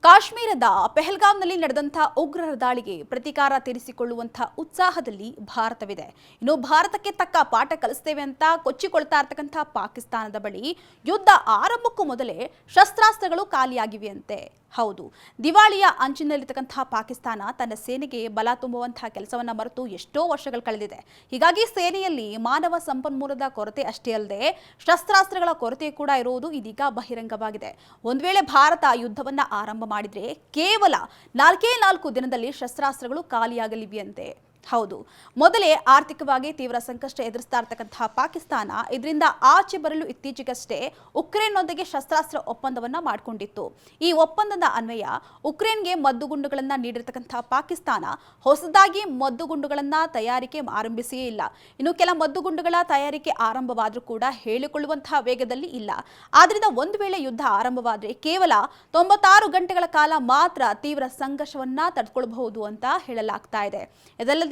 ಕಾಶ್ಮೀರದ ಪೆಹಲ್ಗಾಂನಲ್ಲಿ ನಡೆದಂತಹ ಉಗ್ರರ ದಾಳಿಗೆ ಪ್ರತೀಕಾರ ತೀರಿಸಿಕೊಳ್ಳುವಂತಹ ಉತ್ಸಾಹದಲ್ಲಿ ಭಾರತವಿದೆ. ಇನ್ನು ಭಾರತಕ್ಕೆ ತಕ್ಕ ಪಾಠ ಕಲಿಸ್ತೇವೆ ಅಂತ ಕೊಚ್ಚಿಕೊಳ್ತಾ ಇರತಕ್ಕಂತಹ ಪಾಕಿಸ್ತಾನದ ಬಳಿ ಯುದ್ಧ ಆರಂಭಕ್ಕೂ ಮೊದಲೇ ಶಸ್ತ್ರಾಸ್ತ್ರಗಳು ಖಾಲಿಯಾಗಿವೆಯಂತೆ. ಹೌದು, ದಿವಾಳಿಯ ಅಂಚಿನಲ್ಲಿರತಕ್ಕಂತಹ ಪಾಕಿಸ್ತಾನ ತನ್ನ ಸೇನೆಗೆ ಬಲ ತುಂಬುವಂತಹ ಕೆಲಸವನ್ನ ಮರೆತು ಎಷ್ಟೋ ವರ್ಷಗಳು ಕಳೆದಿದೆ. ಹೀಗಾಗಿ ಸೇನೆಯಲ್ಲಿ ಮಾನವ ಸಂಪನ್ಮೂಲದ ಕೊರತೆ ಅಷ್ಟೇ ಅಲ್ಲದೆ ಶಸ್ತ್ರಾಸ್ತ್ರಗಳ ಕೊರತೆ ಕೂಡ ಇರುವುದು ಇದೀಗ ಬಹಿರಂಗವಾಗಿದೆ. ಒಂದು ವೇಳೆ ಭಾರತ ಯುದ್ಧವನ್ನ ಆರಂಭ ಮಾಡಿದ್ರೆ ಕೇವಲ 4 ದಿನದಲ್ಲಿ ಶಸ್ತ್ರಾಸ್ತ್ರಗಳು ಖಾಲಿಯಾಗಲಿವೆಯಂತೆ. ಹೌದು, ಮೊದಲೇ ಆರ್ಥಿಕವಾಗಿ ತೀವ್ರ ಸಂಕಷ್ಟ ಎದುರಿಸ್ತಾ ಇರತಕ್ಕಂತಹ ಪಾಕಿಸ್ತಾನ ಇದರಿಂದ ಆಚೆ ಬರಲು ಇತ್ತೀಚೆಗಷ್ಟೇ ಉಕ್ರೇನ್ನೊಂದಿಗೆ ಶಸ್ತ್ರಾಸ್ತ್ರ ಒಪ್ಪಂದವನ್ನ ಮಾಡಿಕೊಂಡಿತ್ತು. ಈ ಒಪ್ಪಂದದ ಅನ್ವಯ ಉಕ್ರೇನ್ಗೆ ಮದ್ದುಗುಂಡುಗಳನ್ನ ನೀಡಿರತಕ್ಕಂತಹ ಪಾಕಿಸ್ತಾನ ಹೊಸದಾಗಿ ಮದ್ದುಗುಂಡುಗಳನ್ನ ತಯಾರಿಕೆ ಆರಂಭಿಸಿಯೇ ಇಲ್ಲ. ಇನ್ನು ಕೆಲ ಮದ್ದುಗುಂಡುಗಳ ತಯಾರಿಕೆ ಆರಂಭವಾದರೂ ಕೂಡ ಹೇಳಿಕೊಳ್ಳುವಂತಹ ವೇಗದಲ್ಲಿ ಇಲ್ಲ. ಆದ್ರಿಂದ ಒಂದು ವೇಳೆ ಯುದ್ಧ ಆರಂಭವಾದರೆ ಕೇವಲ 96 ಗಂಟೆಗಳ ಕಾಲ ಮಾತ್ರ ತೀವ್ರ ಸಂಘರ್ಷವನ್ನ ತಡೆದುಕೊಳ್ಳಬಹುದು ಅಂತ ಹೇಳಲಾಗ್ತಾ ಇದೆ. ಇದಲ್ಲದೆ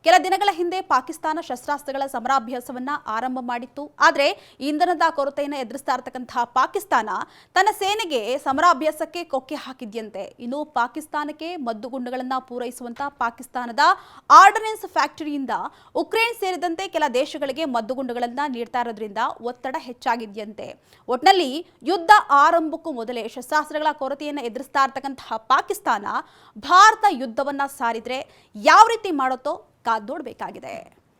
ಕೆಲ ದಿನಗಳ ಹಿಂದೆ ಪಾಕಿಸ್ತಾನ ಶಸ್ತ್ರಾಸ್ತ್ರಗಳ ಸಮರಾಭ್ಯಾಸವನ್ನ ಆರಂಭ ಮಾಡಿತ್ತು. ಆದರೆ ಇಂಧನದ ಕೊರತೆಯನ್ನು ಎದುರಿಸ್ತಾ ಇರತಕ್ಕಂತಹ ಪಾಕಿಸ್ತಾನ ತನ್ನ ಸೇನೆಗೆ ಸಮರಾಭ್ಯಾಸಕ್ಕೆ ಕೊಕ್ಕೆ ಹಾಕಿದ್ಯಂತೆ. ಇನ್ನು ಪಾಕಿಸ್ತಾನಕ್ಕೆ ಮದ್ದುಗುಂಡುಗಳನ್ನ ಪೂರೈಸುವಂತಹ ಪಾಕಿಸ್ತಾನದ ಆರ್ಡನೆನ್ಸ್ ಫ್ಯಾಕ್ಟರಿಯಿಂದ ಉಕ್ರೇನ್ ಸೇರಿದಂತೆ ಕೆಲ ದೇಶಗಳಿಗೆ ಮದ್ದುಗುಂಡುಗಳನ್ನ ನೀಡ್ತಾ ಇರೋದ್ರಿಂದ ಒತ್ತಡ ಹೆಚ್ಚಾಗಿದ್ಯಂತೆ. ಒಟ್ನಲ್ಲಿ ಯುದ್ಧ ಆರಂಭಕ್ಕೂ ಮೊದಲೇ ಶಸ್ತ್ರಾಸ್ತ್ರಗಳ ಕೊರತೆಯನ್ನು ಎದುರಿಸ್ತಾ ಇರತಕ್ಕಂತಹ ಪಾಕಿಸ್ತಾನ ಭಾರತ ಯುದ್ಧವನ್ನ ಸಾರಿದ್ರೆ ಯಾವ ರೀತಿ ಮಾಡುತ್ತೋ ಕಾದು ನೋಡಬೇಕಾಗಿದೆ.